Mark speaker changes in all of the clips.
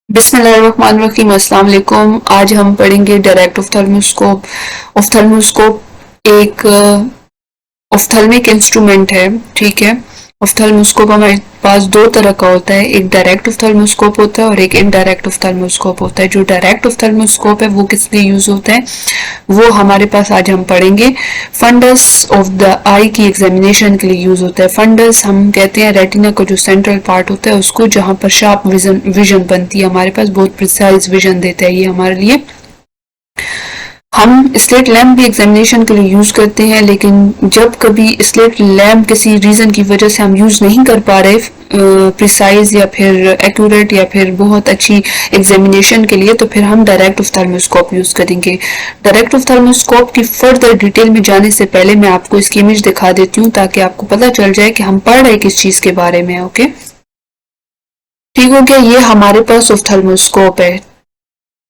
Speaker 1: बिस्मिल्लाहिर्रहमानिर्रहीम। अस्सलाम वालेकुम। आज हम पढ़ेंगे डायरेक्ट ऑफ्थल्मोस्कोप। ऑफ्थल्मोस्कोप एक ऑफ्थल्मिक इंस्ट्रूमेंट है, ठीक है। ऑफ्थल्मोस्कोप हमारे पास दो तरह का होता है, एक डायरेक्ट ऑफ्थल्मोस्कोप होता है और एक इनडायरेक्ट ऑफ्थल्मोस्कोप होता है। जो डायरेक्ट ऑफ्थल्मोस्कोप है वो किस लिए यूज होता है वो हमारे पास आज हम पढ़ेंगे। फंडस ऑफ द आई की एग्जामिनेशन के लिए यूज होता है। फंडस हम कहते हैं रेटिना का जो सेंट्रल पार्ट होता है उसको, जहां पर शार्प विजन बनती है हमारे पास, बहुत प्रिसाइज विजन देता है ये हमारे लिए। हम स्लेट लैम्प भी एग्जामिनेशन के लिए यूज करते हैं, लेकिन जब कभी स्लेट लैम्प किसी रीजन की वजह से हम यूज नहीं कर पा रहे प्रिसाइज या फिर एक्यूरेट या फिर बहुत अच्छी एग्जामिनेशन के लिए, तो फिर हम डायरेक्ट ऑफ्थल्मोस्कोप यूज करेंगे। डायरेक्ट ऑफ्थल्मोस्कोप की फर्दर डिटेल में जाने से पहले मैं आपको इसकी इमेज दिखा देती हूँ ताकि आपको पता चल जाए कि हम पढ़ रहे किस चीज के बारे में। ओके, ठीक हो गया। ये हमारे पास ऑफ्थल्मोस्कोप है।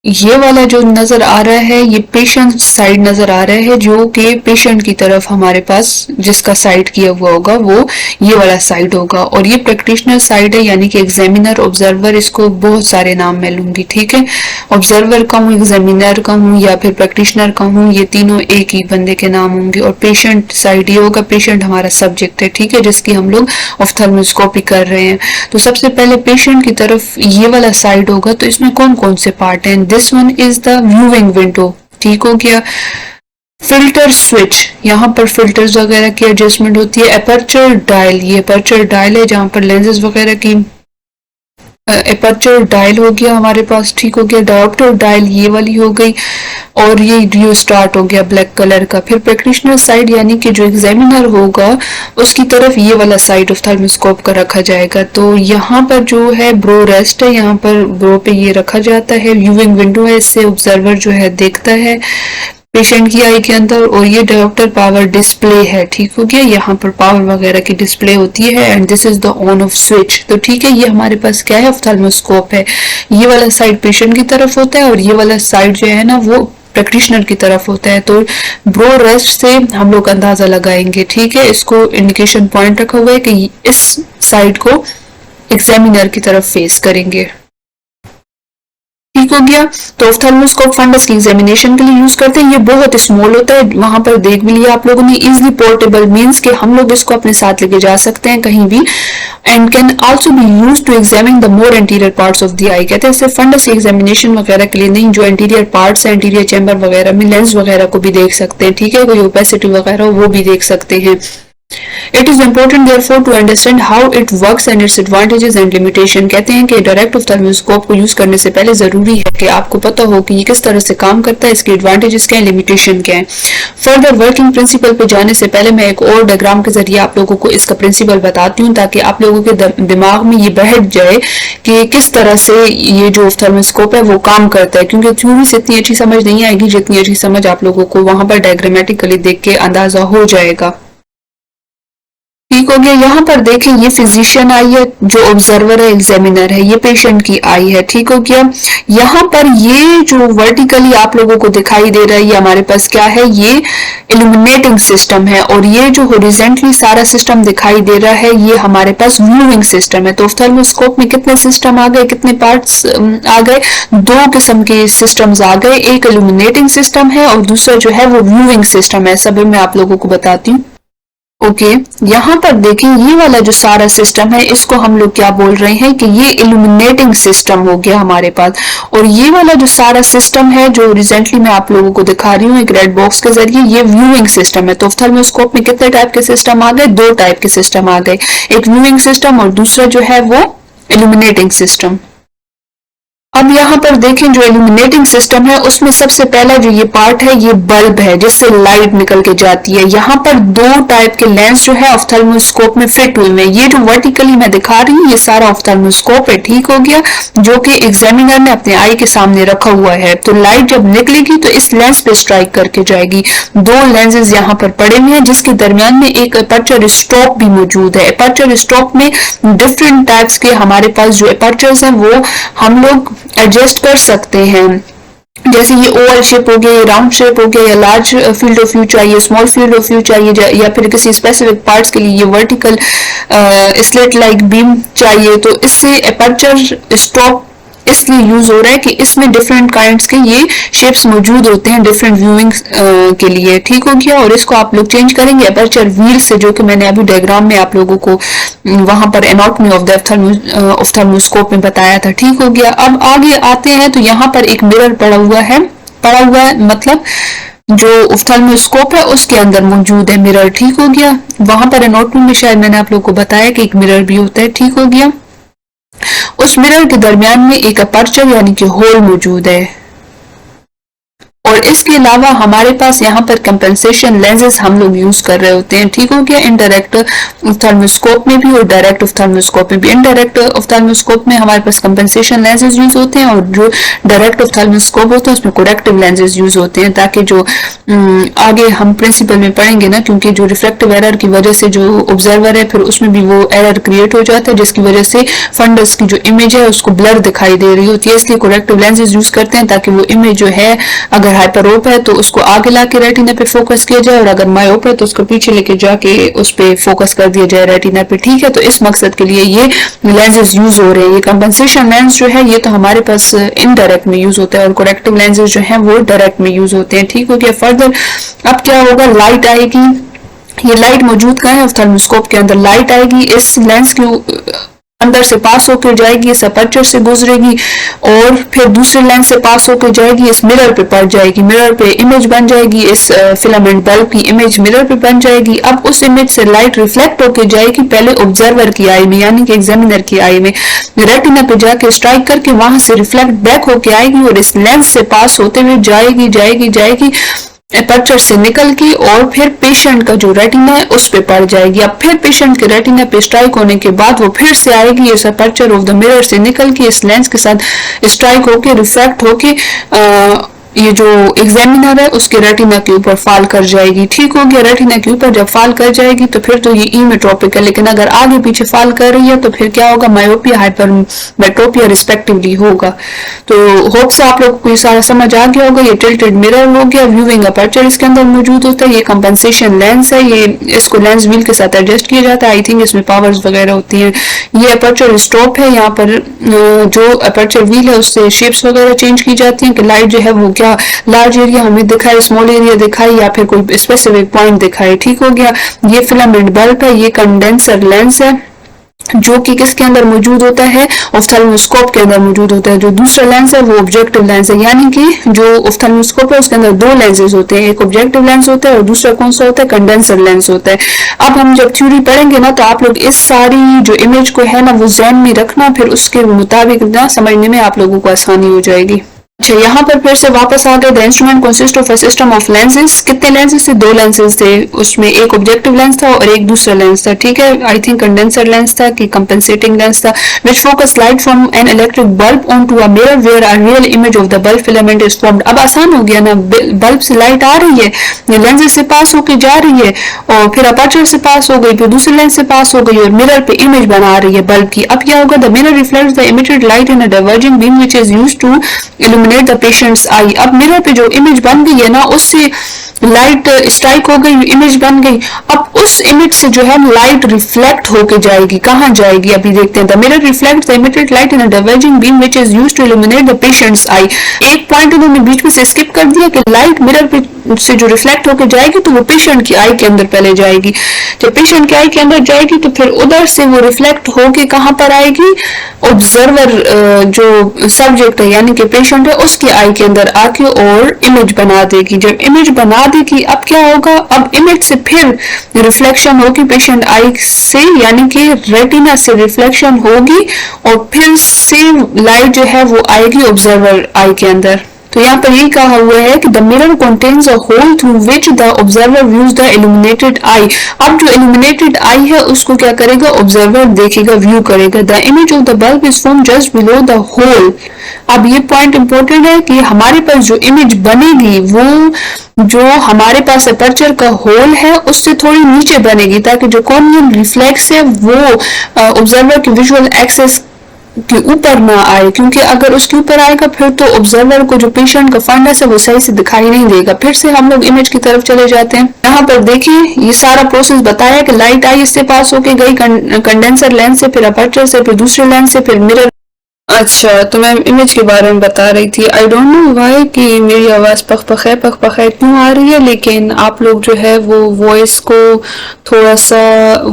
Speaker 1: ये वाला जो नजर आ रहा है ये पेशेंट साइड नजर आ रहा है, जो कि पेशेंट की तरफ हमारे पास जिसका साइड किया हुआ होगा वो ये वाला साइड होगा। और ये प्रैक्टिशनर साइड है, यानी कि एग्जामिनर, ऑब्जर्वर, इसको बहुत सारे नाम मैं लूंगी, ठीक है। ऑब्जर्वर का हूँ, एग्जामिनर का हूँ या फिर प्रैक्टिशनर का हूँ, ये तीनों एक ही बंदे के नाम होंगे। और पेशेंट साइड ये होगा, पेशेंट हमारा सब्जेक्ट है, ठीक है, जिसकी हम लोग ऑफ्थल्मोस्कोपी कर रहे हैं। तो सबसे पहले पेशेंट की तरफ ये वाला साइड होगा। तो इसमें कौन कौन से पार्ट हैं? This one is the viewing window, ठीक हो गया। फिल्टर स्विच, यहाँ पर फिल्टर्स वगैरह की एडजस्टमेंट होती है। एपर्चर डायल, ये एपर्चर डायल है जहाँ पर लेंसेज वगैरह की एपर्चर डायल हो गया हमारे पास, ठीक हो गया। डायोप्टर डायल ये वाली हो गई। और ये रिव्यू स्टार्ट हो गया ब्लैक कलर का। फिर प्रैक्टिशनर साइड यानी कि जो एग्जामिनर होगा उसकी तरफ ये वाला साइड ऑफ्थल्मोस्कोप का रखा जाएगा। तो यहाँ पर जो है ब्रो रेस्ट है, यहाँ पर ब्रो पे ये रखा जाता है। व्यूइंग विंडो है, इससे ऑब्जर्वर जो है देखता है पेशेंट की आई के अंदर। और ये डायोप्टर पावर डिस्प्ले है, ठीक हो गया। यहाँ पर पावर वगैरह की डिस्प्ले होती है। And this is the on off switch. तो ठीक है, ये हमारे पास क्या है? ऑफ्थल्मोस्कोप है। ये वाला साइड पेशेंट की तरफ होता है और ये वाला साइड जो है ना वो प्रैक्टिशनर की तरफ होता है। तो ब्रो रेस्ट से हम लोग अंदाजा लगाएंगे, ठीक है। इसको इंडिकेशन पॉइंट रखा हुआ है कि इस साइड को एग्जामिनर की तरफ फेस करेंगे, ठीक हो गया। तो ऑफ्थल्मोस्कोप फंडस की एग्जामिनेशन के लिए यूज करते हैं। ये बहुत स्मॉल होता है, वहां पर देख भी लिया आप लोगों ने। इजिली पोर्टेबल मीन्स कि हम लोग इसको अपने साथ लेके जा सकते हैं कहीं भी। And can also be use to examine the more anterior parts of the eye. कहते हैं सिर्फ फंडस की एग्जामिनेशन वगैरह के लिए नहीं, जो एंटीरियर पार्ट्स है, एंटीरियर चैम्बर वगैरह में लेंस वगैरह को भी देख सकते हैं, ठीक है। कोई ओपेसिटी वगैरह वो भी देख सकते हैं। It is important therefore to understand how it works and its advantages and limitation। कहते हैं कि डायरेक्ट ऑफ्थल्मोस्कोप को यूज करने से पहले जरूरी है कि आपको पता हो कि ये किस तरह से काम करता है, इसके एडवांटेजेस क्या है, लिमिटेशन क्या है। फर्दर वर्किंग प्रिंसिपल पे जाने से पहले मैं एक और डायग्राम के जरिए आप लोगों को इसका प्रिंसिपल बताती हूँ, ताकि आप लोगों के दिमाग में ये बैठ जाए कि किस तरह से ये जो ऑफ्थल्मोस्कोप है वो काम करता है। क्योंकि थ्योरी से इतनी अच्छी समझ नहीं आएगी जितनी अच्छी समझ आप लोगों को वहां पर डायग्रामेटिकली देख के अंदाजा हो जाएगा, ठीक हो गया। यहाँ पर देखें, ये फिजिशियन आई है, जो ऑब्जर्वर है, एग्जामिनर है, ये पेशेंट की आई है, ठीक हो गया। यहाँ पर ये जो वर्टिकली आप लोगों को दिखाई दे रहा है, ये हमारे पास क्या है? ये इल्यूमिनेटिंग सिस्टम है। और ये जो हॉरिजॉन्टली सारा सिस्टम दिखाई दे रहा है, ये हमारे पास व्यूइंग सिस्टम है। तो ऑफ्थल्मोस्कोप में कितने सिस्टम आ गए, कितने पार्ट्स आ गए? दो किस्म के सिस्टम्स आ गए। एक इल्यूमिनेटिंग सिस्टम है और दूसरा जो है वो व्यूइंग सिस्टम है। सब मैं आप लोगों को बताती हूँ। ओके, यहाँ पर देखें, ये वाला जो सारा सिस्टम है इसको हम लोग क्या बोल रहे हैं कि ये इल्यूमिनेटिंग सिस्टम हो गया हमारे पास। और ये वाला जो सारा सिस्टम है जो रिसेंटली मैं आप लोगों को दिखा रही हूँ एक रेड बॉक्स के जरिए, ये व्यूइंग सिस्टम है। तो ऑफ्थल्मोस्कोप में कितने टाइप के सिस्टम आ गए? दो टाइप के सिस्टम आ गए, एक व्यूइंग सिस्टम और दूसरा जो है वो इल्यूमिनेटिंग सिस्टम। अब यहाँ पर देखें, जो इल्यूमिनेटिंग सिस्टम है उसमें सबसे पहला जो ये पार्ट है ये बल्ब है, जिससे लाइट निकल के जाती है। यहाँ पर दो टाइप के लेंस जो है ऑफ्थल्मोस्कोप में फिट हुए हैं। ये जो वर्टिकली मैं दिखा रही हूँ ये सारा ऑफ्थल्मोस्कोप है, ठीक हो गया, जो कि एग्जामिनर ने अपने आई के सामने रखा हुआ है। तो लाइट जब निकलेगी तो इस लेंस पे स्ट्राइक करके जाएगी। दो लेंसेज यहाँ पर पड़े हुए हैं, जिसके दरमियान में एक अपर्चर स्टॉप भी मौजूद है। अपर्चर स्टॉप में डिफरेंट टाइप्स के हमारे पास जो अपर्चर्स हैं वो हम लोग एडजस्ट कर सकते हैं। जैसे ये ओवल शेप हो गया, राउंड शेप हो गया, या लार्ज फील्ड ऑफ व्यू चाहिए, स्मॉल फील्ड ऑफ व्यू चाहिए, या फिर किसी स्पेसिफिक पार्ट्स के लिए ये वर्टिकल स्लेट लाइक बीम चाहिए। तो इससे अपर्चर स्टॉप इसलिए यूज हो रहा है कि इसमें डिफरेंट काइंड्स के ये शेप्स मौजूद होते हैं डिफरेंट व्यूइंग के लिए। ठीक हो गया। और इसको आप लोग चेंज करेंगे अपर्चर व्हील से, जो कि मैंने अभी डायग्राम में आप लोगों को वहां पर एनाटॉमी ऑफ द ऑफ्थाल्मोस्कोप में बताया था। ठीक हो गया। अब आगे आते हैं तो यहाँ पर एक मिरर पड़ा हुआ है मतलब जो ऑफ्थाल्मोस्कोप है उसके अंदर मौजूद है मिरर। ठीक हो गया। वहां पर एनाटॉमी में शायद मैंने आप लोगों को बताया कि एक मिरर भी होता है। ठीक हो गया। उस मिरर के दरमियान में एक अपर्चर यानी कि होल मौजूद है। और इसके अलावा हमारे पास यहाँ पर कंपेंसेशन लेंसेज हम लोग यूज कर रहे होते हैं। ठीक हो गया। इनडायरेक्ट ऑफ्थाल्मोस्कोप में भी और डायरेक्ट ऑफ्थाल्मोस्कोप में भी। इनडायरेक्ट ऑफ्थाल्मोस्कोप में हमारे पास कंपेंसेशन लेंसेज यूज होते हैं और जो डायरेक्ट ऑफ्थाल्मोस्कोप होता है उसमें कोरेक्टिव लेंसेज यूज होते हैं, ताकि जो आगे हम प्रिंसिपल में पढ़ेंगे ना, क्योंकि जो रिफ्लेक्टिव एरर की वजह से जो ऑब्जर्वर है फिर उसमें भी वो एरर क्रिएट हो जाता है, जिसकी वजह से फंडस की जो इमेज है उसको ब्लर दिखाई दे रही होती है। इसलिए कोरेक्टिव लेंसेज यूज करते हैं ताकि वो इमेज जो है अगर हाइपरोप है तो उसको आगे लाके रेटिना पे फोकस किया जाए, और अगर मायोप है तो उसको पीछे लेके जाके उस पे फोकस कर दिया जाए रेटिना पे। ठीक है। तो इस मकसद के लिए ये लेंसेज यूज हो रहे हैं। ये कंपेंसेशन लेंस जो है ये तो हमारे पास इनडायरेक्ट में यूज होता है और कोरेक्टिव लेंसेज जो है वो डायरेक्ट में यूज होते हैं। ठीक हो गया। फर्दर अब क्या होगा, लाइट आएगी। ये लाइट मौजूद कहाँ है, ऑफ्थाल्मोस्कोप के अंदर लाइट आएगी, इस लेंस के अंदर से पास होकर जाएगी, इस अपर्चर से गुजरेगी और फिर दूसरे लेंस से पास होकर जाएगी, इस मिरर पे पड़ जाएगी, मिरर पे इमेज बन जाएगी, इस फिलामेंट बल्ब की इमेज मिरर पे बन जाएगी। अब उस इमेज से लाइट रिफ्लेक्ट होकर जाएगी पहले ऑब्जर्वर की आई में यानी कि एग्जामिनर की आई में, रेटिना पे जाके स्ट्राइक करके वहां से रिफ्लेक्ट बैक होके आएगी और इस लेंस से पास होते हुए जाएगी अपर्चर से निकल के और फिर पेशेंट का जो रेटिना है उस पे पड़ जाएगी। अब फिर पेशेंट के रेटिना पे स्ट्राइक होने के बाद वो फिर से आएगी, इस अपर्चर ऑफ द मिरर से निकल के इस लेंस के साथ स्ट्राइक होके रिफ्रैक्ट होके ये जो एग्जामिनर है उसके रेटिना के ऊपर फॉल कर जाएगी। ठीक हो गया। रेटिना के ऊपर जब फॉल कर जाएगी तो फिर तो ये इमेट्रोपिक है, लेकिन अगर आगे पीछे फॉल कर रही है तो फिर क्या होगा, मायोपिया हाइपरमेट्रोपिया रिस्पेक्टिवली होगा। तो होप से आप लोग को ये सारा समझ आ गया होगा। ये टिल्टेड मिरर हो गया, व्यूइंग अपर्चर इसके अंदर मौजूद होता है, ये कंपनसेशन लेंस है, ये इसको लेंस व्हील के साथ एडजस्ट किया जाता है। आई थिंक इसमें पावर्स वगैरह होती हैं। ये अपर्चर स्टॉप है, यहाँ पर जो अपर्चर व्हील है उससे शेप्स वगैरह चेंज की जाती हैं कि लाइट जो है वो क्या लार्ज एरिया हमें दिखाए, स्मॉल एरिया दिखाए या फिर कोई स्पेसिफिक पॉइंट दिखाए। ठीक हो गया। ये फिलामेंट बल्ब है, ये कंडेंसर लेंस है जो कि किसके अंदर मौजूद होता है, ऑफ्थाल्मोस्कोप के अंदर मौजूद होता है। जो दूसरा लेंस है वो ऑब्जेक्टिव लेंस है, यानी कि जो ऑफ्थाल्मोस्कोप है उसके अंदर दो लेंसेज होते हैं, एक ऑब्जेक्टिव लेंस होता है और दूसरा कौन सा होता है, कंडेंसर लेंस होता है। अब हम जब थ्योरी पढ़ेंगे ना तो आप लोग इस सारी जो इमेज को है ना वो ज़हन में रखना, फिर उसके मुताबिक ना समझने में आप लोगों को आसानी हो जाएगी। अच्छा, यहाँ पर फिर से वापस आ गए। The instrument consist of a system of lenses. कितने लेंसेज थे, दो लेंसेज थे, उसमें एक ऑब्जेक्टिव लेंस था और एक दूसरा लेंस था। ठीक है। आई थिंक कंडेंसर लेंस था कि कंपेंसेटिंग लेंस था। Which focus light from an electric bulb on to a mirror where a real image of the bulb filament is formed. अब आसान हो गया ना, बल्ब से लाइट आ रही है, ये लेंसेज से पास होकर जा रही है और फिर अपर्चर से पास हो गई, फिर दूसरे लेंस से पास हो गई और मिरर पे इमेज बना रही है बल्ब की। अब क्या होगा, the mirror reflects the emitted light in a diverging beam which is used to illuminate the patient's eye. अब मिरर पे जो इमेज बन गई है ना उससे लाइट स्ट्राइक हो गई, इमेज बन गई। अब उस इमेज से जो है लाइट रिफ्लेक्ट होके जाएगी, कहाँ जाएगी अभी देखते हैं। The mirror reflects the emitted light in a diverging beam which is used to illuminate the patient's eye. एक पॉइंट उन्होंने बीच में से स्किप कर दिया कि लाइट मिरर पे से जो रिफ्लेक्ट होके जाएगी तो वो पेशेंट की आई के अंदर पहले जाएगी। जब पेशेंट की आई के अंदर जाएगी तो फिर उधर से वो रिफ्लेक्ट होके कहाँ पर आएगी, ऑब्जर्वर जो सब्जेक्ट है यानी कि पेशेंट है उसकी आई के अंदर आके और इमेज बना देगी। जब इमेज बना देगी अब क्या होगा, अब इमेज से फिर रिफ्लेक्शन होगी पेशेंट आई से, यानी कि रेटिना से रिफ्लेक्शन होगी और फिर से लाइट जो है वो आएगी ऑब्जर्वर आई के अंदर। तो यहाँ पर यही कहा हुआ है कि the mirror contains a hole through which the observer views the illuminated eye. अब जो इल्यूमिनेटेड आई है उसको क्या करेगा, ऑब्जर्वर देखेगा, व्यू करेगा। The image of the bulb is form just below the hole. अब ये पॉइंट इंपॉर्टेंट है कि हमारे पास जो इमेज बनेगी वो जो हमारे पास अपर्चर का होल है उससे थोड़ी नीचे बनेगी, ताकि जो कॉर्नियल रिफ्लेक्स है वो ऑब्जर्वर की विजुअल एक्सेस के ऊपर ना आए, क्योंकि अगर उसके ऊपर आएगा फिर तो ऑब्जर्वर को जो पेशेंट का फंडस है वो सही से दिखाई नहीं देगा। फिर से हम लोग इमेज की तरफ चले जाते हैं। यहाँ पर देखिए ये सारा प्रोसेस बताया कि लाइट आई, इससे पास होके गई कंडेंसर लेंस से, फिर अपर्चर से, फिर दूसरे लेंस से, फिर मिरर अच्छा, तो मैं इमेज के बारे में बता रही थी। आई डोंट नो व्हाई कि मेरी आवाज़ पख-पख है क्यों आ रही है, लेकिन आप लोग जो है वो वॉइस को थोड़ा-सा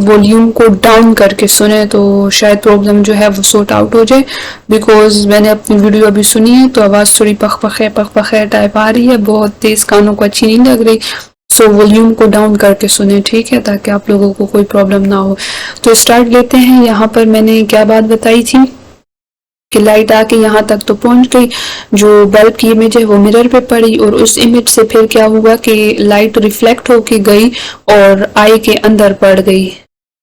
Speaker 1: वॉल्यूम को डाउन करके सुने तो शायद प्रॉब्लम जो है वो सॉर्ट आउट हो जाए। बिकॉज़ मैंने अपनी वीडियो अभी सुनी है तो आवाज़ थोड़ी पख-पख है टाइप आ रही है, बहुत तेज़, कानों को अच्छी नहीं लग रही। सो वॉल्यूम को डाउन करके सुने, ठीक है, ताकि आप लोगों को कोई प्रॉब्लम ना हो। तो स्टार्ट लेते हैं। यहाँ पर मैंने क्या बात बताई थी कि लाइट आके यहाँ तक तो पहुंच गई, जो बल्ब की इमेज है वो मिरर पे पड़ी और उस इमेज से फिर क्या हुआ कि लाइट रिफ्लेक्ट होके गई और आई के अंदर पड़ गई,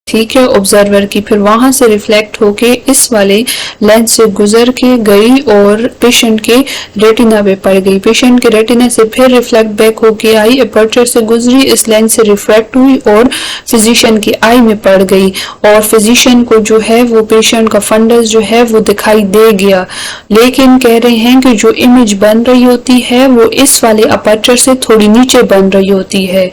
Speaker 1: ठीक है, ऑब्जर्वर की। फिर वहां से रिफ्लेक्ट होके इस वाले लेंस से गुजर के गई और पेशेंट के रेटिना पे पड़ गई। पेशेंट के रेटिना से फिर रिफ्लेक्ट बैक होके आई, अपर्चर से गुजरी, इस लेंस से रिफ्लेक्ट हुई और फिजिशियन की आई में पड़ गई। और फिजिशियन को जो है वो पेशेंट का फंडस जो है वो दिखाई दे गया। लेकिन कह रहे हैं कि जो इमेज बन रही होती है वो इस वाले अपर्चर से थोड़ी नीचे बन रही होती है।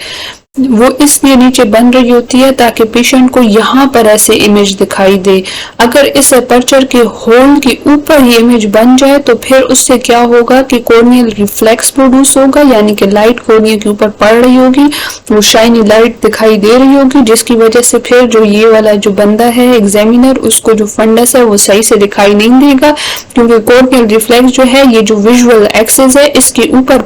Speaker 1: वो इसलिए नीचे बन रही होती है ताकि पेशेंट को यहाँ पर ऐसे इमेज दिखाई दे। अगर इस अपर्चर के होल के ऊपर ये इमेज बन जाए तो फिर उससे क्या होगा कि कॉर्नियल रिफ्लेक्स प्रोड्यूस होगा, यानी कि लाइट कॉर्निया के ऊपर पड़ रही होगी, वो शाइनी लाइट दिखाई दे रही होगी, जिसकी वजह से फिर जो ये वाला जो बंदा है एग्जामिनर, उसको जो फंडस है वो सही से दिखाई नहीं देगा, क्योंकि कॉर्नियल रिफ्लेक्स जो है ये जो विजुअल एक्सिस है इसके ऊपर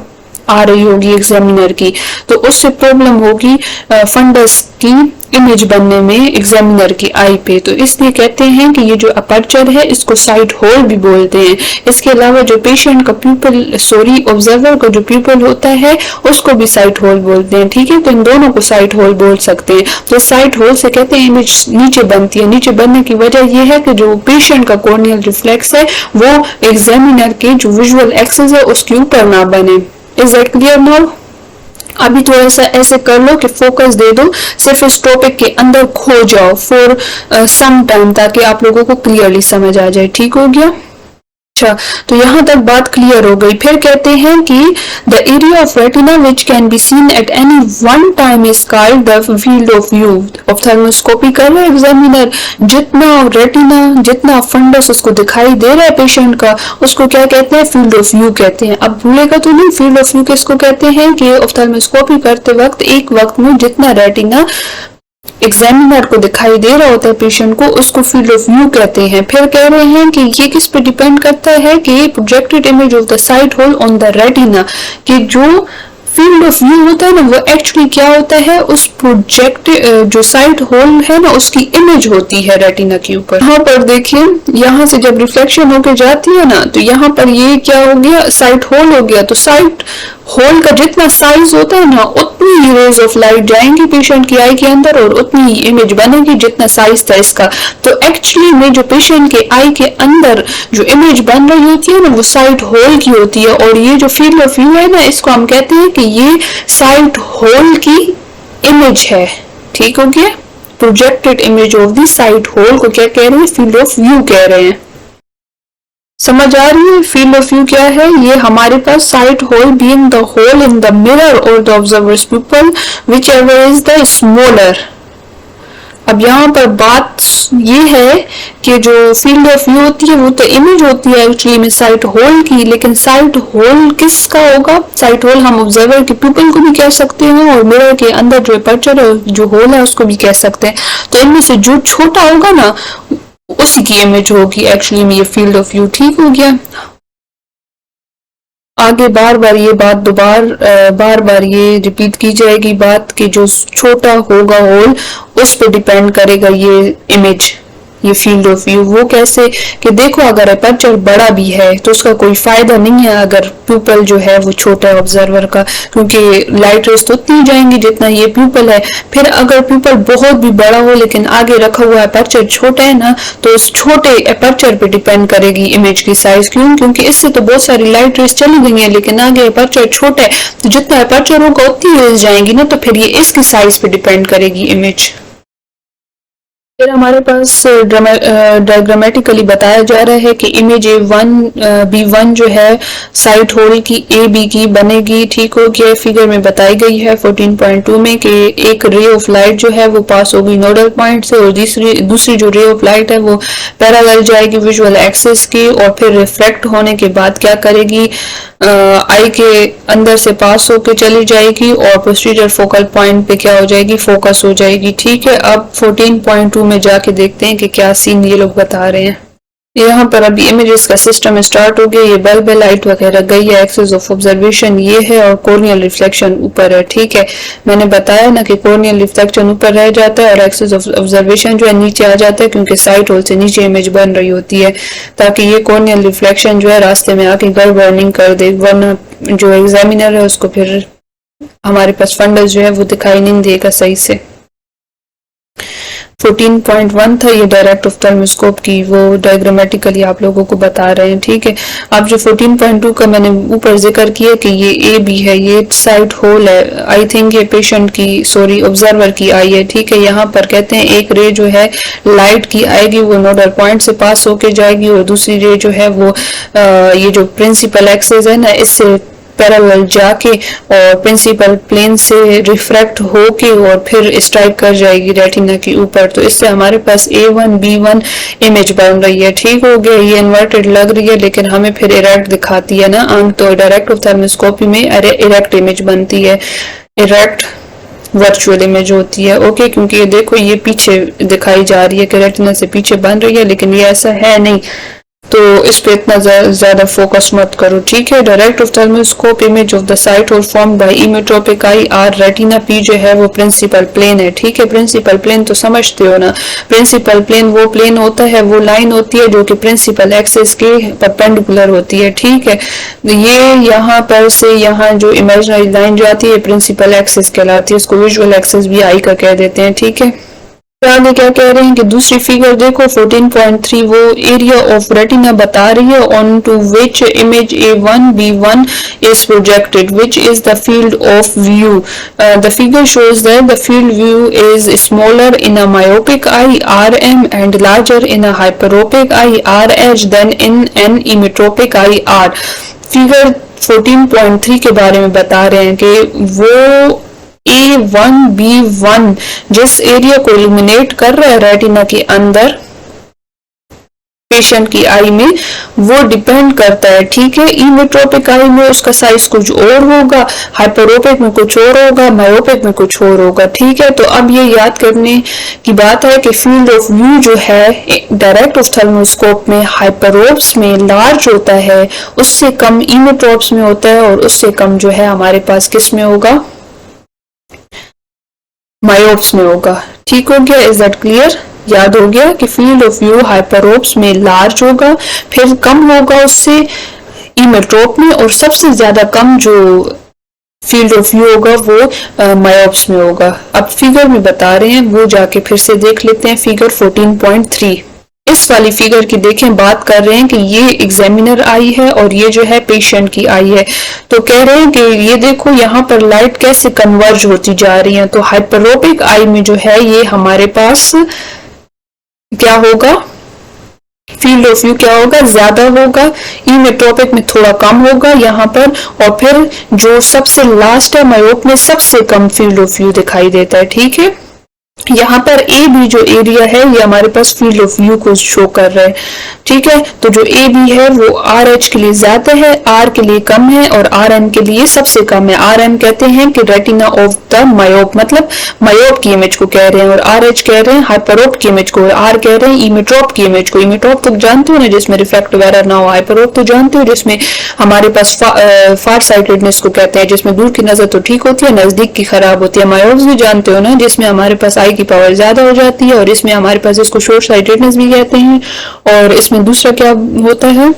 Speaker 1: आ रही होगी एग्जामिनर की, तो उससे प्रॉब्लम होगी फंडस की इमेज बनने में एग्जामिनर की आई पे। तो इसलिए कहते हैं कि ये जो अपर्चर है इसको साइड होल भी बोलते हैं। इसके अलावा जो पेशेंट का प्यूपल ऑब्जर्वर का जो प्यूपल होता है उसको भी साइड होल बोलते हैं, ठीक है। तो इन दोनों को साइड होल बोल सकते हैं। तो साइड होल से कहते हैं इमेज नीचे बनती है। नीचे बनने की वजह यह है कि जो पेशेंट का कॉर्नियल रिफ्लेक्स है वो एग्जामिनर के जो विजुअल एक्सिस है उसके ऊपर ना बने। Is that clear now? अभी थोड़ा सा ऐसे कर लो कि फोकस दे दो, सिर्फ इस टॉपिक के अंदर खो जाओ फॉर सम टाइम, ताकि आप लोगों को क्लियरली समझ आ जाए। ठीक हो गया? अच्छा, तो यहाँ तक बात क्लियर हो गई। फिर कहते हैं कि the area of retina which can be seen at any one time is called the field of view. Ophthalmoscopy कर रहा है एग्जामिनर, जितना रेटिना, जितना फंडस उसको दिखाई दे रहा है पेशेंट का, उसको क्या कहते हैं? फील्ड ऑफ व्यू कहते हैं। अब भूलेगा तो नहीं, फील्ड ऑफ व्यू किसको कहते हैं कि ऑप्थेल्मोस्कोपी करते वक्त एक वक्त में जितना रेटिना एग्जामिनर को दिखाई दे रहा होता है पेशेंट को, उसको फील्ड ऑफ व्यू कहते हैं। फिर कह रहे हैं कि ये किस पे डिपेंड करता है कि projected image of the side hole on the retina, कि जो फील्ड ऑफ व्यू होता है ना वो एक्चुअली क्या होता है, उस प्रोजेक्ट जो साइड होल है ना उसकी इमेज होती है रेटिना के ऊपर। यहाँ पर देखिए, यहाँ से जब रिफ्लेक्शन होके जाती है ना तो यहाँ पर ये क्या हो गया, साइड होल हो गया। तो साइड होल का जितना साइज होता है ना उतनी ही रेज ऑफ लाइट जाएंगी पेशेंट की आई के अंदर और उतनी ही इमेज बनेगी जितना साइज था इसका। तो एक्चुअली में जो पेशेंट के आई के अंदर जो इमेज बन रही होती है ना वो साइड होल की होती है। और ये जो फील्ड ऑफ व्यू है ना इसको हम कहते हैं कि ये साइड होल की इमेज है। ठीक हो गया? Projected image of the side hole को क्या कह रहे हैं? फील्ड ऑफ व्यू कह रहे हैं। समझ आ रही है? फील्ड ऑफ व्यू क्या है? ये हमारे पास side hole being the hole in the mirror और the observer's pupil whichever is the smaller. अब यहाँ पर बात ये है कि जो फील्ड ऑफ व्यू होती है वो तो इमेज होती है एक्चुअली में साइड होल की, लेकिन साइड होल किसका होगा? साइड होल हम ऑब्जर्वर के प्यूपल को भी कह सकते हैं और मिरर के अंदर जो अपर्चर है जो होल है उसको भी कह सकते हैं। तो इनमें से जो छोटा होगा ना उसी की इमेज होगी एक्चुअली में ये फील्ड ऑफ व्यू। ठीक हो गया? आगे बार बार ये बात बार बार ये रिपीट की जाएगी बात कि जो छोटा होगा होल उस पे डिपेंड करेगा ये इमेज, ये फील्ड ऑफ व्यू। वो कैसे कि देखो अगर अपर्चर बड़ा भी है तो उसका कोई फायदा नहीं है अगर प्यूपल जो है वो छोटा है ऑब्जर्वर का, क्योंकि लाइट रेस तो उतनी जाएंगी जितना ये प्यूपल है। फिर अगर प्यूपल बहुत भी बड़ा हो लेकिन आगे रखा हुआ अपर्चर छोटा है ना तो उस छोटे अपर्चर पे डिपेंड करेगी इमेज की साइज। क्यों? क्योंकि इससे तो बहुत सारी लाइट रेस चली गई है लेकिन आगे अपर्चर छोटा है तो जितना अपर्चर होगा उतनी रेस जाएंगी ना, तो फिर ये इसकी साइज पे डिपेंड करेगी इमेज। फिर हमारे पास डायग्रामेटिकली बताया जा रहा है कि इमेज B1 जो है साइट होल की AB की बनेगी। ठीक हो गया, फिगर में बताई गई है 14.2 में कि एक रे ऑफ लाइट जो है वो पास होगी नोडल पॉइंट से और दूसरी जो रे ऑफ लाइट है वो पैरेलल जाएगी विजुअल एक्सिस की और फिर रिफ्लेक्ट होने के बाद क्या करेगी, आई के अंदर से पास होके चली जाएगी और पोस्टीरियर फोकल पॉइंट पे क्या हो जाएगी, फोकस हो जाएगी। ठीक है, अब 14.2 में जाके देखते हैं कि क्या सीन ये लोग बता रहे हैं। यहाँ पर अभी इमेजेस का सिस्टम स्टार्ट हो गया, ये बल्ब लाइट वगैरह गई है, एक्सिस ऑफ ऑब्जर्वेशन ये है और कॉर्नियल रिफ्लेक्शन ऊपर है। ठीक है, मैंने बताया ना कि कॉर्नियल रिफ्लेक्शन ऊपर रह जाता है और एक्सिस ऑफ ऑब्जर्वेशन जो है नीचे आ जाता है क्योंकि साइट होल से नीचे इमेज बन रही होती है ताकि ये कॉर्नियल रिफ्लेक्शन जो है रास्ते में आके गड़बड़िंग कर दे, वरना जो एग्जामिनर है उसको फिर हमारे पास फंडस जो है वो दिखाई नहीं देगा सही से। 14.1 था ये डायरेक्ट ऑफ्थल्मोस्कोप की, वो डायग्रामेटिकली आप लोगों को बता रहे हैं। ठीक है, अब जो 14.2 का मैंने ऊपर जिक्र किया कि ये AB है, ये साइट होल है, आई थिंक ये पेशेंट की ऑब्जर्वर की आई है। ठीक है, यहाँ पर कहते हैं एक रे जो है लाइट की आएगी वो नोडल पॉइंट से पास होके जाएगी और दूसरी रे जो है वो ये जो प्रिंसिपल एक्सिस है ना इससे पैरेलल जाके और प्रिंसिपल प्लेन से रिफ्रैक्ट होके और फिर स्ट्राइक कर जाएगी रेटिना के ऊपर, तो इससे हमारे पास A1 B1 इमेज बन रही है। ठीक हो गया, ये इन्वर्टेड लग रही है लेकिन हमें फिर इरेक्ट दिखाती है ना आंख, तो डायरेक्ट ऑफ्थल्मोस्कोपी में इरेक्ट इमेज बनती है, इरेक्ट वर्चुअल इमेज होती है। ओके, क्योंकि ये देखो ये पीछे दिखाई जा रही है कि रेटिना से पीछे बन रही है लेकिन ये ऐसा है नहीं, तो इस पे इतना ज्यादा फोकस मत करो। ठीक है, direct ophthalmoscope image of the sight और form by emmetropic eye are retina P जो है वो प्रिंसिपल प्लेन है। ठीक है, प्रिंसिपल प्लेन तो समझते हो ना, प्रिंसिपल प्लेन वो प्लेन होता है, वो लाइन होती है जो कि प्रिंसिपल एक्सिस के परपेंडिकुलर होती है। ठीक है, ये यहाँ पर से यहाँ जो इमेजिनरी लाइन जो आती है प्रिंसिपल एक्सिस कहलाती है, उसको विजुअल एक्सिस भी आई का कह देते हैं। ठीक है, आगे क्या कह रहे हैं कि दूसरी फिगर देखो 14.3 वो एरिया ऑफ रेटिना बता रही है on to which image A1 B1 is projected, which is the field of view. The figure shows that the field view is smaller in a myopic eye RM and larger in a hyperopic eye RH than in an emmetropic eye R. Figure 14.3 के बारे में बता रहे हैं कि वो A1 B1 जिस area को इल्यूमिनेट कर रहा है रेटिना के अंदर पेशेंट की आई में, वो डिपेंड करता है। ठीक है, इमेट्रोपिक आई में उसका साइज कुछ और होगा, हाइपरोपिक में कुछ और होगा, मायोपिक में कुछ और होगा। ठीक है, तो अब ये याद करने की बात है कि फील्ड ऑफ व्यू जो है डायरेक्ट ऑफ्थल्मोस्कोप में हाइपरोप्स में लार्ज होता है, उससे कम इमेट्रोप्स में होता है और उससे कम जो है हमारे पास किस में होगा, मायोप्स में होगा। ठीक हो गया, इज दैट क्लियर? याद हो गया कि फील्ड ऑफ व्यू हाइपरोप्स में लार्ज होगा, फिर कम होगा उससे इमेट्रोप में, और सबसे ज्यादा कम जो फील्ड ऑफ व्यू होगा वो मायोप्स में होगा। अब फिगर में बता रहे हैं वो जाके फिर से देख लेते हैं। फिगर 14.3 इस वाली फिगर की देखें, बात कर रहे हैं कि ये एग्जामिनर आई है और ये जो है पेशेंट की आई है, तो कह रहे हैं कि ये देखो यहाँ पर लाइट कैसे कन्वर्ज होती जा रही है। तो हाइपरोपिक आई में जो है ये हमारे पास क्या होगा, फील्ड ऑफ व्यू क्या होगा, ज्यादा होगा, इमेट्रोपिक में थोड़ा कम होगा यहाँ पर, और फिर जो सबसे लास्ट है मायोप में सबसे कम फील्ड ऑफ व्यू दिखाई देता है। ठीक है, यहाँ पर ए बी जो एरिया है ये हमारे पास फील्ड ऑफ व्यू को शो कर रहा है। ठीक है, तो जो ए बी है वो आर एच के लिए ज्यादा है, आर के लिए कम है और आर एन के लिए सबसे कम है। आर एन कहते हैं कि रेटिना ऑफ द मायोप, मतलब मायोप की इमेज को कह रहे हैं, और आर एच कह रहे हैं हाइपरोप की इमेज को, और आर कह रहे हैं इमेट्रोप की इमेज को। इमेट्रोप तो जानते हो ना जिसमें रिफ्लेक्ट वगैरह ना हो, हाइपरोप तो जानते हो जिसमें हमारे पास फार साइटेडनेस को कहते हैं, जिसमें दूर की नजर तो ठीक होती है नजदीक की खराब होती है। मायोप्स भी जानते हो ना जिसमें हमारे पास आई की पावर ज्यादा हो जाती है, और इसमें हमारे पास इसको शॉर्ट साइटेडनेस भी कहते हैं, और इसमें दूसरा क्या होता है,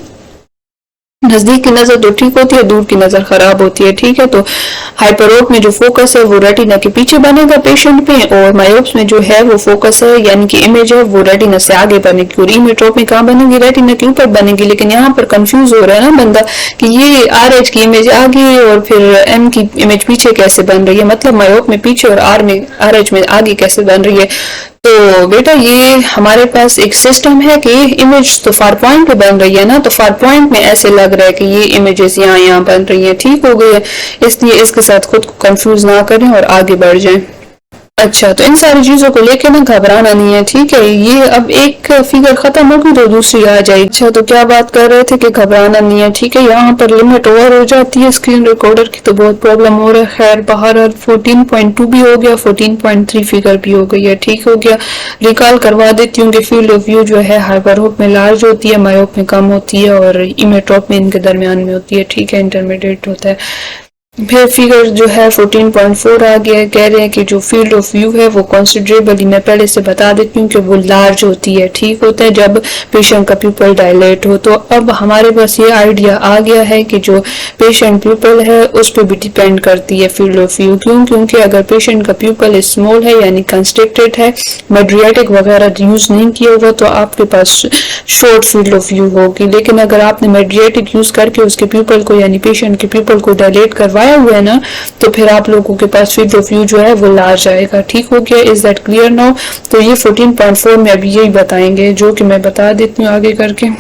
Speaker 1: नजदीक की नजर तो ठीक होती है, दूर की नजर खराब होती है। ठीक है, तो हाइपरोप में जो फोकस है वो रेटिना के पीछे बनेगा पेशेंट पे, और मायोप्स में जो है वो फोकस है यानी कि इमेज है वो रेटिना से आगे बनेगी, और इमेट्रोप में कहाँ बनेगी, रेटिना के ऊपर बनेगी। लेकिन यहाँ पर कंफ्यूज हो रहा है ना बंदा कि ये आर एच की इमेज आगे और फिर एम की इमेज पीछे कैसे बन रही है, मतलब मायोप में पीछे और आर एच में आगे कैसे बन रही है। तो बेटा ये हमारे पास एक सिस्टम है कि इमेज तो फार पॉइंट पे बन रही है ना, तो फार पॉइंट में ऐसे लग रहा है कि ये इमेजेस यहाँ बन रही हैं, ठीक हो गई है। इसलिए इसके साथ खुद को कंफ्यूज ना करें और आगे बढ़ जाएं। अच्छा, तो इन सारी चीजों को लेके ना घबराना नहीं है, ठीक है। ये अब एक फिगर खत्म होगी तो दूसरी आ जाएगी। अच्छा, तो क्या बात कर रहे थे कि घबराना नहीं है, ठीक है। यहाँ पर लिमिट ओवर हो जाती है स्क्रीन रिकॉर्डर की तो बहुत प्रॉब्लम हो रहा है। खैर बाहर 14.2 भी हो गया, 14.3 फिगर भी हो गई है, ठीक हो गया। रिकॉल करवा देती हूँ कि फील्ड ऑफ व्यू जो है हाइपरहोप में लार्ज होती है, मायोप में कम होती है और इमेट्रोप में इनके दरमियान में होती है, ठीक है, इंटरमीडिएट होता है। फिर फिगर जो है 14.4 आ गया है। कह रहे हैं कि जो फील्ड ऑफ व्यू है वो कंसिडरेबली, मैं पहले से बता देती हूँ कि वो लार्ज होती है, ठीक होता है, जब पेशेंट का प्यूपल डायलेट हो। तो अब हमारे पास ये आइडिया आ गया है कि जो पेशेंट प्यूपल है उस पर भी डिपेंड करती है फील्ड ऑफ व्यू। क्यों? क्योंकि अगर पेशेंट का प्यूपल स्मॉल है यानी कंस्ट्रिक्टेड है, मेड्रियाटिक वगैरह यूज नहीं किया होगा तो आपके पास शॉर्ट फील्ड ऑफ व्यू होगी। लेकिन अगर आपने मेड्रियाटिक यूज करके उसके प्यूपल को यानी पेशेंट के प्यूपल को डायलेट करवाया हुआ है ना, तो फिर आप लोगों के पास फील्ड ऑफ व्यू जो है वो लार्ज आएगा, ठीक हो गया। Is that clear now? तो ये 14.4 में अभी यही बताएंगे जो कि मैं बता देती हूँ आगे करके।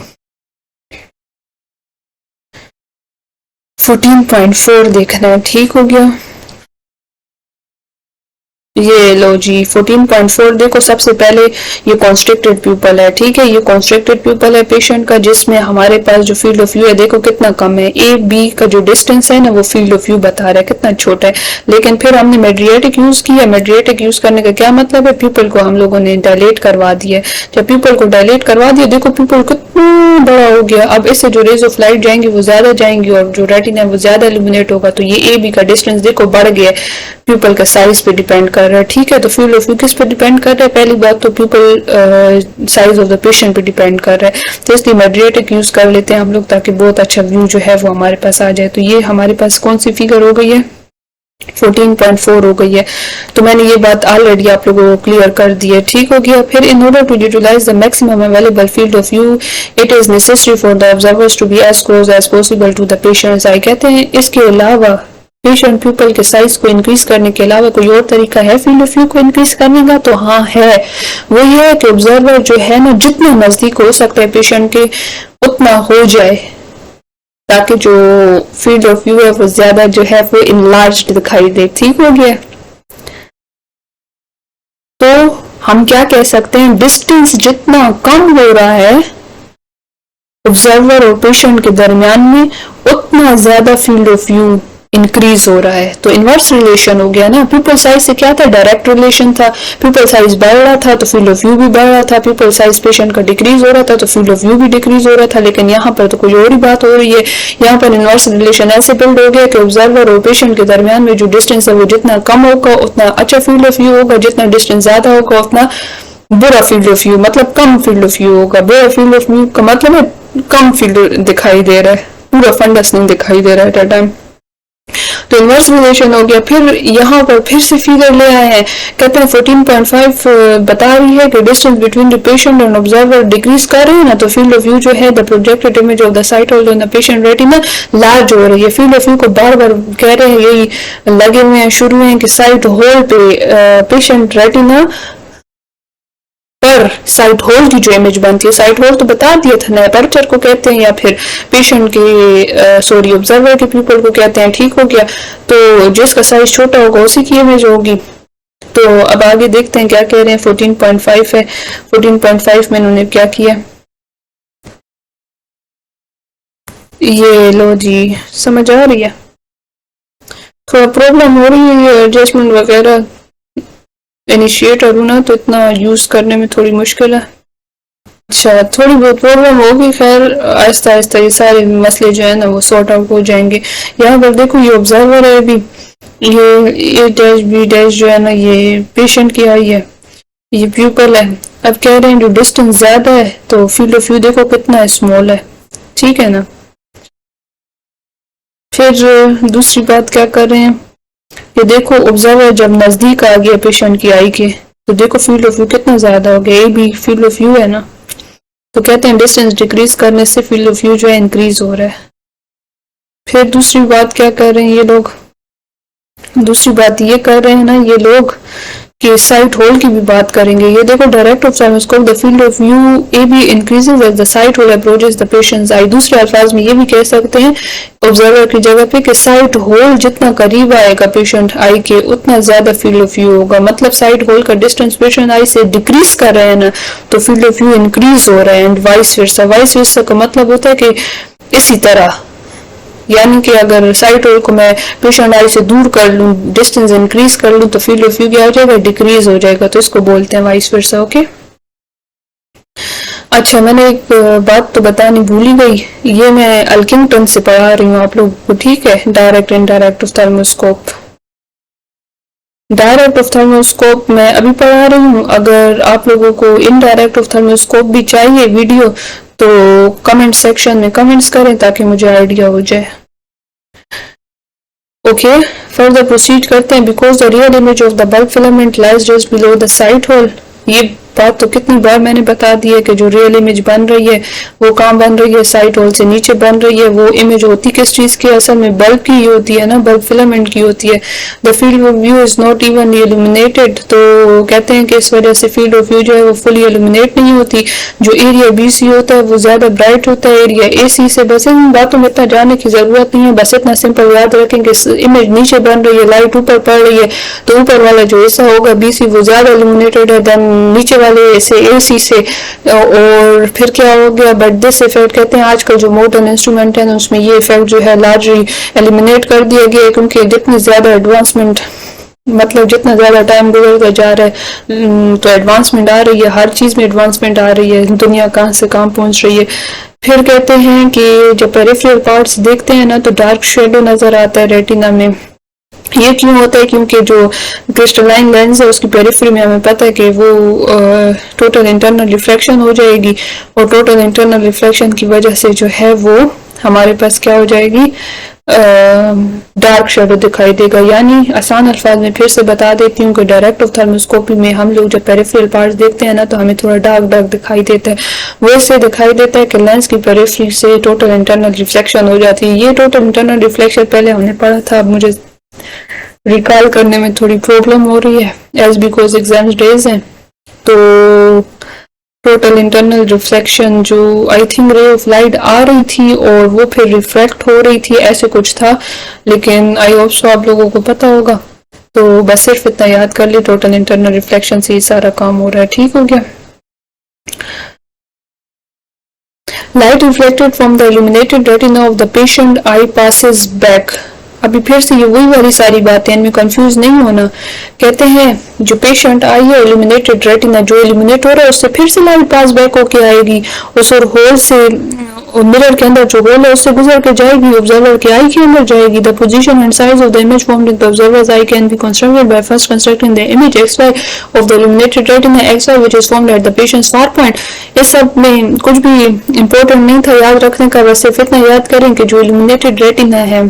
Speaker 1: 14.4 देखना है, ठीक हो गया। ये लो जी 14.4 देखो, सबसे पहले ये कॉन्स्ट्रिक्टेड प्यूपल है, ठीक है। ये कॉन्स्ट्रिक्टेड प्यूपल है पेशेंट का, जिसमें हमारे पास जो फील्ड ऑफ व्यू है देखो कितना कम है। ए बी का जो डिस्टेंस है ना वो फील्ड ऑफ व्यू बता रहा है कितना छोटा है। लेकिन फिर हमने मेड्रियाटिक यूज किया। मेड्रियाटिक यूज करने का क्या मतलब है? प्यूपल को हम लोगों ने डायलेट करवा दिया। जब प्यूपल को डायलेट करवा दिया देखो प्यूपल कितना बड़ा हो गया। अब इससे जो रेज ऑफ लाइट जाएंगी वो ज्यादा जाएंगी और जो रेटिना है वो ज्यादा इल्यूमिनेट होगा। तो ये ए बी का डिस्टेंस देखो बढ़ गया, प्यूपल के साइज पे डिपेंड कर रहा है, ठीक है। तो फील्ड ऑफ व्यू किस पे डिपेंड कर रहा है? पहली बात तो pupil size of the patient पे डिपेंड कर रहा है। तो इसलिए मेड्रियाटिक यूज कर लेते हैं हम लोग ताकि बहुत अच्छा व्यू जो है वो हमारे पास आ जाए। तो ये हमारे पास कौन सी फिगर हो गई है? 14.4 हो गई है। तो मैंने ये बात ऑलरेडी आप लोगों को क्लियर कर दी है, ठीक हो गया। फिर in order to utilize the maximum available field of view it is necessary for the observer's to be as close as possible to the patient's eye. कहते हैं इसके अलावा पेशेंट प्यूपल के साइज को इंक्रीज करने के अलावा कोई और तरीका है फील्ड ऑफ व्यू को इंक्रीज करने का? तो हाँ है। वो ये है कि ऑब्जर्वर जो है ना जितना नजदीक हो सकता है पेशेंट के उतना हो जाए, ताकि जो फील्ड ऑफ व्यू है वो ज्यादा जो है वो इनलार्ज दिखाई दे, ठीक हो गया। तो हम क्या कह सकते हैं? डिस्टेंस जितना कम हो रहा है ऑब्जर्वर और पेशेंट के दरमियान में उतना ज्यादा फील्ड ऑफ व्यू इंक्रीज हो रहा है। तो इनवर्स रिलेशन हो गया ना। प्यूपल साइज से क्या था? डायरेक्ट रिलेशन था। प्यूपल साइज बढ़ रहा था तो फील्ड ऑफ व्यू भी बढ़ रहा था। प्यूपल साइज पेशेंट का डिक्रीज हो रहा था तो फील्ड ऑफ व्यू भी डिक्रीज हो रहा था। लेकिन यहाँ पर तो कोई और ही बात हो रही है। यहाँ पर इनवर्स रिलेशन ऐसे बिल्ड हो गया कि ऑब्जर्वर और पेशेंट के दरमियान में जो डिस्टेंस है वो जितना कम होगा उतना अच्छा फील्ड ऑफ व्यू होगा, जितना डिस्टेंस ज्यादा होगा उतना बुरा फील्ड ऑफ व्यू, मतलब कम फील्ड ऑफ व्यू होगा। बुरा फील्ड ऑफ व्यू का मतलब है कम फील्ड दिखाई दे रहा है, पूरा फंडस नहीं दिखाई दे रहा है एट टाइम। तो इनवर्स रिलेशन हो गया। फिर यहाँ पर फिर से फिगर ले आए हैं। कहते हैं 14.5 बता रही है कि distance between the patient and observer decrease कर रहे हैं ना, तो फील्ड ऑफ व्यू जो है the projected image of the site hold on the patient retina large हो रही है। फील्ड ऑफ व्यू को बार बार कह रहे हैं, यही लगे हुए हैं शुरू हैं कि साइट होल पे पेशेंट रेटिना पर साइट होल की जो इमेज बनती है, साइट होल तो बता दिया था ना, अपर्चर को कहते हैं या फिर पेशेंट के सॉरी ऑब्जर्वर के प्यूपल को कहते हैं, ठीक हो गया। तो जिसका साइज छोटा होगा उसी की इमेज होगी। तो अब आगे देखते हैं क्या कह रहे हैं। 14.5 है। 14.5 में उन्होंने क्या किया, ये लो जी समझ आ रही है। थोड़ा प्रॉब्लम हो रही है एडजस्टमेंट वगैरह, इनिशिएटर हूँ ना तो इतना यूज करने में थोड़ी मुश्किल है। अच्छा, थोड़ी बहुत प्रॉब्लम होगी, खैर आहिस्ता आहिस्ता ये सारे मसले जो है ना वो सॉर्ट आउट हो जाएंगे। यहाँ पर देखो ये ऑब्जर्वर है, अभी ये ए डैश बी डैश जो है ना ये पेशेंट की आई है, ये प्यूपल है। अब कह रहे हैं जो डिस्टेंस ज्यादा है तो फील्ड ऑफ व्यू देखो कितना स्मॉल है, ठीक है ना। फिर दूसरी बात क्या कर रहे हैं, ये देखो ऑब्जर्वर जब नजदीक आ गया पेशेंट की आई के तो देखो फील्ड ऑफ व्यू कितना ज्यादा हो गया। ए भी फील्ड ऑफ व्यू है ना, तो कहते हैं डिस्टेंस डिक्रीज करने से फील्ड ऑफ व्यू जो है इंक्रीज हो रहा है। फिर दूसरी बात क्या कर रहे हैं ये लोग, दूसरी बात ये कर रहे हैं ना ये लोग कि साइट होल की भी बात करेंगे। ये देखो, direct ophthalmoscope the field of view A B increases as the sight hole approaches the patient's eye. दूसरे अल्फाज में ये भी कह सकते हैं ऑब्जर्वर की जगह पे कि साइट होल जितना करीब आएगा पेशेंट आई के उतना ज्यादा फील्ड ऑफ व्यू होगा। मतलब साइट होल का डिस्टेंस पेशेंट आई से डिक्रीज कर रहे हैं ना, तो फील्ड ऑफ व्यू इंक्रीज हो रहा है। And vice versa, vice versa का मतलब होता है कि इसी तरह, यानी कि अगर साइट होल को मैं पेशेंट आई से दूर कर लूँ, डिस्टेंस इंक्रीज कर लूँ, तो फील्ड ऑफ व्यू क्या हो जाएगा, डिक्रीज हो जाएगा। तो इसको बोलते हैं वाइस वर्सा। ओके, अच्छा, मैंने एक बात तो बतानी भूल ही गई। ये मैं अल्किंगटन से पढ़ा रही हूँ आप लोगों को, ठीक है। Direct indirect ophthalmoscope, direct ophthalmoscope मैं अभी पढ़ा रही हूँ। अगर आप लोगों को इनडायरेक्ट ऑप्थेल्मोस्कोप भी चाहिए वीडियो, तो कमेंट सेक्शन में कमेंट्स करें ताकि मुझे आइडिया हो जाए। ओके, फर्दर प्रोसीड करते हैं। Because the real image of the bulb filament lies just below the sight hole. ये बात तो कितनी बार मैंने बता दी है कि जो रियल इमेज बन रही है वो कहाँ बन रही है, साइट होल से नीचे बन रही है। वो इमेज होती किस चीज की, असल में बल्ब की ही होती है ना, बल्ब फिलामेंट की होती है। The field of view is not even illuminated, तो कहते हैं कि इस वजह से फील्ड ऑफ व्यू जो है वो फुली इल्यूमिनेट नहीं होती। जो एरिया बी सी होता है वो ज्यादा ब्राइट होता है एरिया ए सी से। बस इन बातों में इतना जानने की जरूरत नहीं है, बस इतना सिंपल याद रखें कि इमेज नीचे बन रही है, लाइट ऊपर पड़ रही है, तो ऊपर वाला जो हिस्सा होगा बी सी वो ज्यादा इल्यूमिनेटेड है देन नीचे वाले से एसी से। और फिर क्या हो गया, बट दिस इफेक्ट कहते हैं आजकल जो मॉडर्न इंस्ट्रूमेंट है उसमें ये इफेक्ट जो है लार्जली एलिमिनेट कर दिया गया है, क्योंकि जितनी ज्यादा एडवांसमेंट, मतलब जितना ज्यादा टाइम गुजरता जा रहा है तो एडवांसमेंट आ रही है, हर चीज में एडवांसमेंट आ रही है, दुनिया कहाँ से कहाँ पहुंच रही है। फिर कहते हैं कि जब पेरिफेरल पार्ट्स देखते हैं ना तो डार्क शेडो नजर आता है रेटिना में। ये क्यों होता है, क्योंकि जो क्रिस्टलाइन लेंस है उसकी पेरिफेरी में हमें पता है कि वो टोटल इंटरनल रिफ्लेक्शन हो जाएगी, और टोटल इंटरनल रिफ्लेक्शन की वजह से जो है वो हमारे पास क्या हो जाएगी, डार्क शेडो दिखाई देगा। यानी आसान अल्फाज में फिर से बता देती हूँ कि डायरेक्ट ऑप्थेल्मोस्कोपी में हम लोग जब पेरिफेरल पार्ट्स देखते हैं ना तो हमें थोड़ा डार्क डार्क दिखाई देता है। वो इससे दिखाई देता है कि लेंस की पेरिफेरी से टोटल इंटरनल रिफ्लेक्शन हो जाती है। ये टोटल इंटरनल रिफ्लेक्शन पहले हमने पढ़ा था, अब मुझे रिकॉल करने में थोड़ी प्रॉब्लम हो रही है एज बिकॉज एग्जाम्स डेज हैं। तो टोटल इंटरनल रिफ्लेक्शन जो I think ray of light आ रही थी और वो फिर रिफ्लेक्ट हो रही थी, ऐसे कुछ था, लेकिन आई होप सो आप लोगों को पता होगा। तो बस सिर्फ इतना याद कर ली, टोटल इंटरनल रिफ्लेक्शन से ये सारा काम हो रहा है। ठीक हो गया। Light reflected from the illuminated retina of the patient I passes back. अभी फिर से ये वही वाली सारी बातें, इनमें कंफ्यूज नहीं होना। कहते हैं जो पेशेंट आई है इल्यूमिनेटेड रेटिना, जो इल्यूमिनेट हो रहा है उससे फिर से लाइट पास बैक होके आएगी, उस और होल से मिरर के अंदर जो होल है उससे गुजर के जाएगी, ऑब्जर्वर के आई के अंदर जाएगी। The position and size of the image formed in the observer's eye can be constructed by first constructing the image x y of the illuminated retina x y which is formed at the patient's far point. इस सब में कुछ भी important नहीं था याद रखने का, बस सिर्फ इतना याद करें कि जो इल्यूमिनेटेड रेटिना है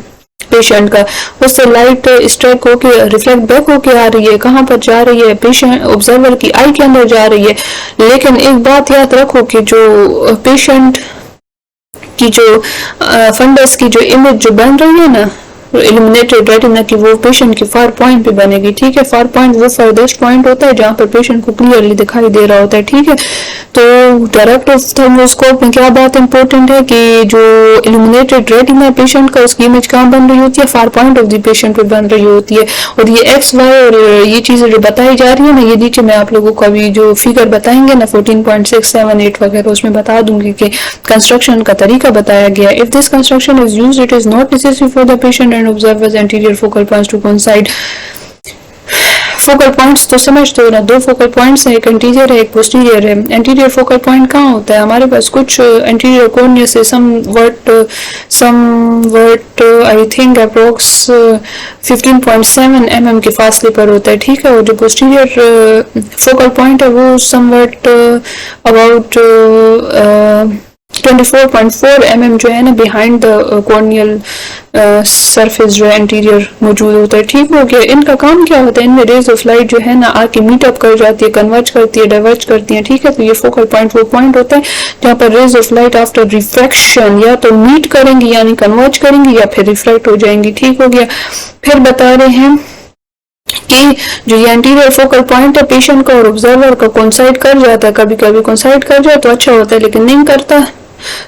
Speaker 1: पेशेंट का, उससे लाइट स्ट्राइक होके रिफ्लेक्ट बैक होके आ रही है, कहाँ पर जा रही है, पेशेंट ऑब्जर्वर की आई के अंदर जा रही है। लेकिन एक बात याद रखो कि जो पेशेंट की जो फंडस की जो इमेज जो बन रही है ना इल्यूमिनेटेड रेटिना की, वो पेशेंट के फार पॉइंट पे बनेगी। ठीक है, फार पॉइंट वो फर्देस्ट पॉइंट होता है जहाँ पर पेशेंट को क्लियरली दिखाई दे रहा होता है। ठीक है, तो डायरेक्ट ऑप्थेल्मोस्कोप में क्या बात इंपॉर्टेंट है कि जो इल्यूमिनेटेड रेटिना पेशेंट का उसकी इमेज कहाँ बन रही होती है, far point of the patient पे बन रही होती है। और ये एक्स वाई और ये चीजें जो बताई जा रही है ना, ये नीचे मैं आप लोगों को अभी जो फिगर बताएंगे ना 14.6, 7, 8 वगैरह, उसमें बता दूंगी कि कंस्ट्रक्शन का तरीका बताया गया। If this construction is used it is not necessary for the patient and observer's anterior focal points to coincide. Focal points तो समझते हो ना, दो फोकल पॉइंट्स हैं, एक एंटीरियर है एक पोस्टीरियर है। एंटीरियर फोकल पॉइंट कहाँ होता है हमारे पास, कुछ एंटीरियर कॉर्निया से somewhat I think approx 15.7 mm के फासले पर होता है। ठीक है, और जो पोस्टीरियर फोकल पॉइंट है वो समवट अबाउट 24.4 mm जो है ना बिहाइंड द कॉर्नियल सरफेस जो है एंटीरियर मौजूद होता है। ठीक हो गया। इनका काम क्या होता है, इनमें रेज ऑफ लाइट जो है ना आके मीटअप कर जाती है, कन्वर्ज करती है, डाइवर्ज करती है। ठीक है, तो ये फोकल पॉइंट वो पॉइंट होता है जहाँ पर rays of light after refraction या तो मीट करेंगी यानी कन्वर्ज करेंगी या फिर रिफ्लेक्ट हो जाएंगी। ठीक हो गया। फिर बता रहे हैं कि जो ये एंटीरियर फोकल पॉइंट है पेशेंट का और ऑब्जर्वर का कोइंसाइड कर जाता है, कभी कभी कोइंसाइड कर जाए तो अच्छा होता है, लेकिन नहीं करता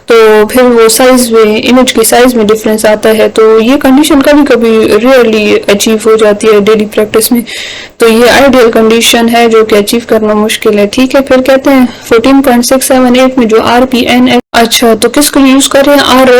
Speaker 1: तो फिर वो साइज में, इमेज की साइज में डिफरेंस आता है। तो ये कंडीशन कभी कभी रियरली अचीव हो जाती है डेली प्रैक्टिस में, तो ये आइडियल कंडीशन है जो कि अचीव करना मुश्किल है। ठीक है, फिर कहते हैं 14.678 में जो RPN, अच्छा तो किसको यूज कर रहे हैं, आर